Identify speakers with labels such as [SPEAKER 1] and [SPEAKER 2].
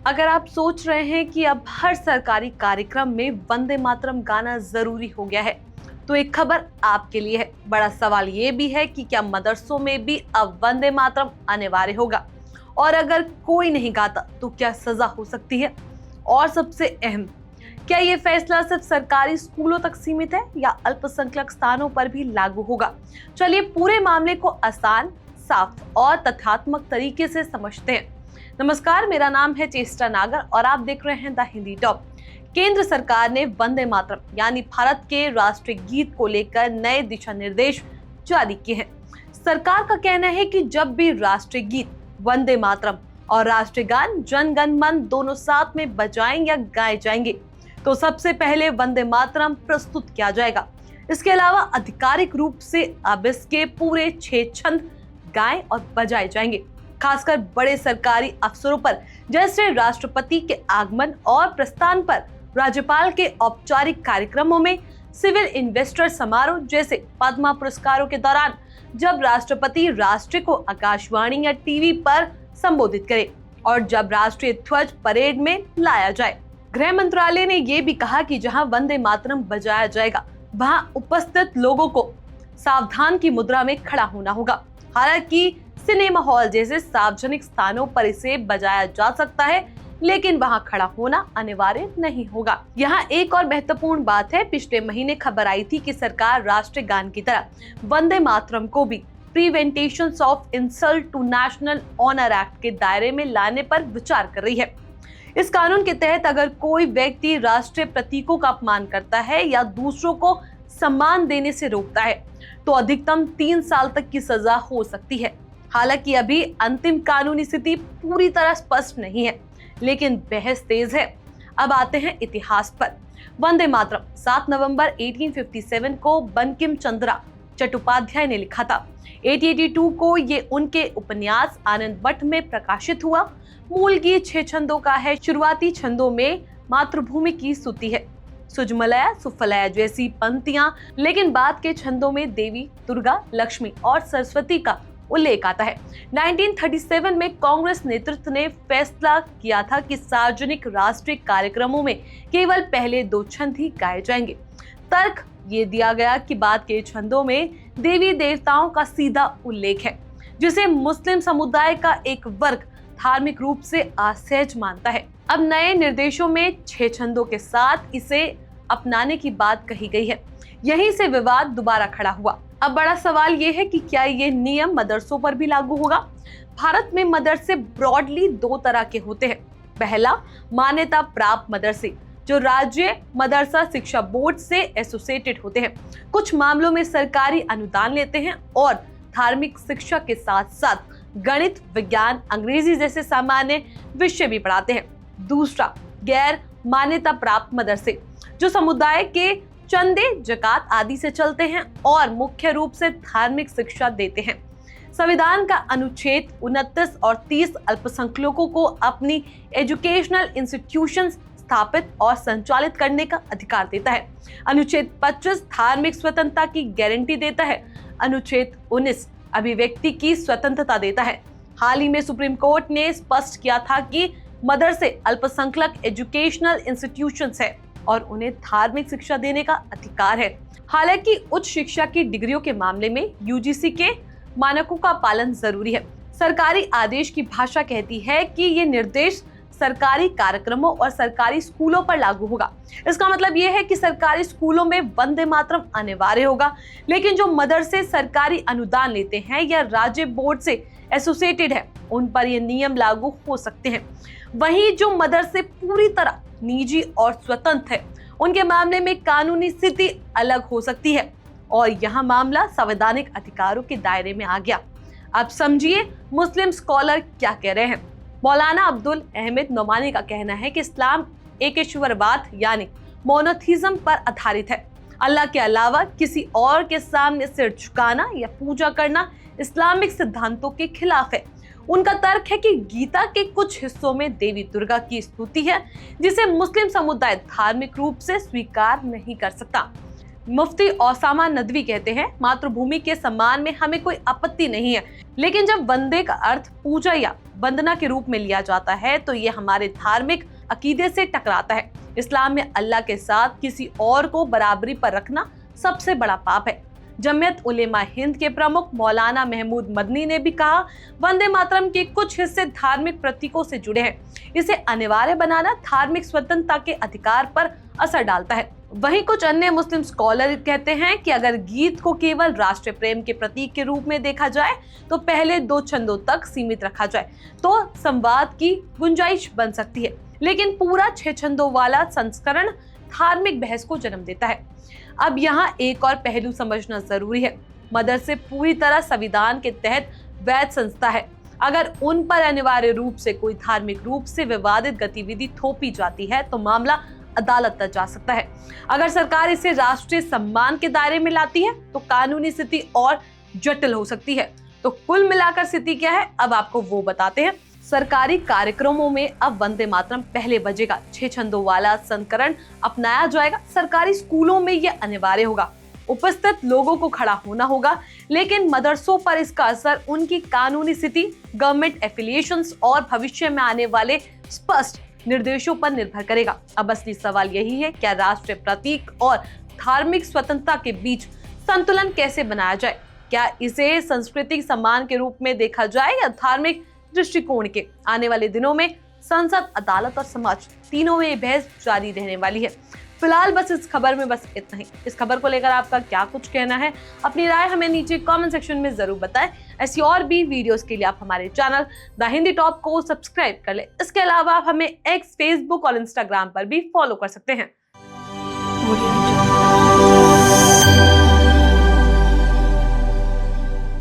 [SPEAKER 1] अगर आप सोच रहे हैं कि अब हर सरकारी कार्यक्रम में वंदे मातरम गाना जरूरी हो गया है, तो एक खबर आपके लिए है। बड़ा सवाल ये भी है कि क्या मदरसों में भी अब वंदे मातरम अनिवार्य होगा, और अगर कोई नहीं गाता तो क्या सजा हो सकती है। और सबसे अहम, क्या ये फैसला सिर्फ सरकारी स्कूलों तक सीमित है या अल्पसंख्यक स्थानों पर भी लागू होगा। चलिए पूरे मामले को आसान, साफ और तथ्यात्मक तरीके से समझते हैं। नमस्कार, मेरा नाम है चेष्टा नागर और आप देख रहे हैं द हिंदी टॉप। केंद्र सरकार ने वंदे मातरम यानी भारत के राष्ट्रीय गीत को लेकर नए दिशा निर्देश जारी किए हैं। सरकार का कहना है कि जब भी राष्ट्रीय गीत वंदे मातरम और राष्ट्रीय गान जन गण मन दोनों साथ में बजाएंगे या गाए जाएंगे, तो सबसे पहले वंदे मातरम प्रस्तुत किया जाएगा। इसके अलावा आधिकारिक रूप से अब इसके पूरे 6 छंद गाए और बजाए जाएंगे। खासकर बड़े सरकारी अवसरों पर जैसे राष्ट्रपति के आगमन और प्रस्थान पर, राज्यपाल के औपचारिक कार्यक्रमों में, सिविल इन्वेस्टर समारोह जैसे पद्मा पुरस्कारों के दौरान, जब राष्ट्रपति राष्ट्र को आकाशवाणी या टीवी पर संबोधित करे और जब राष्ट्रीय ध्वज परेड में लाया जाए। गृह मंत्रालय ने यह भी कहा कि जहां वंदे मातरम बजाया जाएगा वहां उपस्थित लोगों को सावधान की मुद्रा में खड़ा होना होगा। हालांकि सिनेमा हॉल जैसे सार्वजनिक स्थानों पर इसे बजाया जा सकता है, लेकिन वहां खड़ा होना अनिवार्य नहीं होगा। यहाँ एक और महत्वपूर्ण बात है, पिछले महीने खबर आई थी कि सरकार राष्ट्रीय गान की तरह वंदे मातरम को भी prevention of insult to national honour act के दायरे में लाने पर विचार कर रही है। इस कानून के तहत अगर कोई व्यक्ति राष्ट्रीय प्रतीकों का अपमान करता है या दूसरों को सम्मान देने से रोकता है, तो अधिकतम 3 साल तक की सजा हो सकती है। हालांकि अभी अंतिम कानूनी स्थिति पूरी तरह स्पष्ट नहीं है, लेकिन बहस तेज है। अब आते हैं इतिहास पर। वंदे मातरम 7 नवंबर 1857 को बंकिम चंद्रा चट्टोपाध्याय ने लिखा था। 1882 को ये उनके उपन्यास आनंद बट में प्रकाशित हुआ। मूल गीत 6 छंदों का है। शुरुआती छंदों में मातृभूमि की स्तुति है, सुजमलया सुफलया जैसी पंक्तियां, लेकिन बाद के छंदों में देवी, दुर्गा, लक्ष्मी और सरस्वती का उल्लेख आता है। 1937 में कांग्रेस नेतृत्व ने फैसला किया था कि सार्वजनिक राष्ट्रीय कार्यक्रमों में केवल पहले 2 छंद ही गाए जाएंगे। तर्क ये दिया गया कि बाद के छंदों में देवी देवताओं का सीधा उल्लेख है, जिसे मुस्लिम समुदाय का एक वर्ग धार्मिक रूप से असहज मानता है। अब नए निर्देशों में 6 छंदों के साथ इसे अपनाने की बात कही गई है। यहीं से विवाद दोबारा खड़ा हुआ। अब बड़ा सवाल ये है कि क्या ये नियम मदरसों पर भी लागू होगा। भारत में मदरसे ब्रॉडली 2 तरह के होते हैं। पहला, मान्यता प्राप्त मदरसे, जो राज्य मदरसा शिक्षा बोर्ड से एसोसिएटेड होते हैं। कुछ मामलों में सरकारी अनुदान लेते हैं और धार्मिक शिक्षा के साथ साथ गणित, विज्ञान, अंग्रेजी जैसे सामान्य विषय भी पढ़ाते हैं। दूसरा, गैर मान्यता प्राप्त मदरसे, जो समुदाय के चंदे, जकात आदि से चलते हैं और मुख्य रूप से धार्मिक शिक्षा देते हैं। संविधान का अनुच्छेद 29 और 30 अल्पसंख्यकों को अपनी एजुकेशनल इंस्टीट्यूशंस स्थापित और संचालित करने का अधिकार देता है। अनुच्छेद 25 धार्मिक स्वतंत्रता की गारंटी देता है। अनुच्छेद 19 अभिव्यक्ति की स्वतंत्रता देता है। हाल ही में सुप्रीम कोर्ट ने स्पष्ट किया था कि मदरसे अल्पसंख्यक एजुकेशनल इंस्टीट्यूशंस है और उन्हें धार्मिक शिक्षा देने का अधिकार है। हालांकि उच्च शिक्षा की डिग्रियों के मामले में यूजीसी के मानकों का पालन जरूरी है। सरकारी आदेश की भाषा कहती है कि ये निर्देश सरकारी कार्यक्रमों और सरकारी स्कूलों पर लागू होगा। इसका मतलब ये है कि सरकारी स्कूलों में वंदे मातरम अनिवार्य होगा, लेकिन जो मदरसे सरकारी अनुदान लेते हैं या राज्य बोर्ड से एसोसिएटेड है, उन पर ये नियम लागू हो सकते हैं। वहीं जो मदरसे पूरी तरह निजी और स्वतंत्र है, उनके मामले में कानूनी स्थिति अलग हो सकती है और यह मामला संवैधानिक अधिकारों के दायरे में आ गया। अब समझिए मुस्लिम स्कॉलर क्या कह रहे हैं। मौलाना अब्दुल अहमद नोमानी का कहना है कि इस्लाम एकेश्वरवाद यानी मोनोथिज्म पर आधारित है। अल्लाह के अलावा किसी और के सामने सिर झुकाना या पूजा करना इस्लामिक सिद्धांतों के खिलाफ है। उनका तर्क है कि गीता के कुछ हिस्सों में देवी दुर्गा की स्तुति है, जिसे मुस्लिम समुदाय धार्मिक रूप से स्वीकार नहीं कर सकता। मुफ्ती ओसामा नदवी कहते हैं, मातृभूमि के सम्मान में हमें कोई आपत्ति नहीं है, लेकिन जब वंदे का अर्थ पूजा या वंदना के रूप में लिया जाता है तो ये हमारे धार्मिक अकीदे से टकराता है। इस्लाम में अल्लाह के साथ किसी और को बराबरी पर रखना सबसे बड़ा पाप है। जमियत उलेमा हिंद के प्रमुख मौलाना महमूद मदनी ने भी कहा, वंदे मातरम के कुछ हिस्से धार्मिक प्रतीकों से जुड़े हैं। इसे अनिवार्य बनाना धार्मिक स्वतंत्रता के अधिकार पर असर डालता है। वहीं कुछ अन्य मुस्लिम स्कॉलर कहते हैं कि अगर गीत को केवल राष्ट्रीय प्रेम के प्रतीक के रूप में देखा जाए तो पहले 2 छंदों तक सीमित रखा जाए तो संवाद की गुंजाइश बन सकती है, लेकिन पूरा 6 छंदों वाला संस्करण धार्मिक बहस को जन्म देता है। अब यहाँ एक और पहलू समझना जरूरी है। मदरसे पूरी तरह संविधान के तहत वैध संस्था है। अगर उन पर अनिवार्य रूप से कोई धार्मिक रूप से विवादित गतिविधि थोपी जाती है तो मामला अदालत तक जा सकता है। अगर सरकार इसे राष्ट्रीय सम्मान के दायरे में लाती है तो कानूनी स्थिति और जटिल हो सकती है। तो कुल मिलाकर स्थिति क्या है, अब आपको वो बताते हैं। सरकारी कार्यक्रमों में अब वंदे मातरम पहले बजेगा। 6 छंदों वाला संस्करण अपनाया जाएगा। सरकारी स्कूलों में यह अनिवार्य होगा। उपस्थित लोगों को खड़ा होना होगा, लेकिन मदरसों पर इसका असर उनकी कानूनी स्थिति, गवर्नमेंट एफिलिएशंस और भविष्य में आने वाले स्पष्ट निर्देशों पर निर्भर करेगा। अब असली सवाल यही है, क्या राष्ट्रीय प्रतीक और धार्मिक स्वतंत्रता के बीच संतुलन कैसे बनाया जाए? क्या इसे सांस्कृतिक सम्मान के रूप में देखा जाए या धार्मिक दृष्टिकोण के? आने वाले दिनों में संसद, अदालत और समाज तीनों में ये बहस जारी रहने वाली है। फिलहाल बस इस खबर में बस इतना ही। इस खबर को लेकर आपका क्या कुछ कहना है, अपनी राय हमें नीचे कमेंट सेक्शन में जरूर बताएं। ऐसी और भी वीडियोस के लिए आप हमारे चैनल द हिंदी टॉप को सब्सक्राइब कर ले। इसके अलावा आप हमें एक्स, फेसबुक और इंस्टाग्राम पर भी फॉलो कर सकते हैं।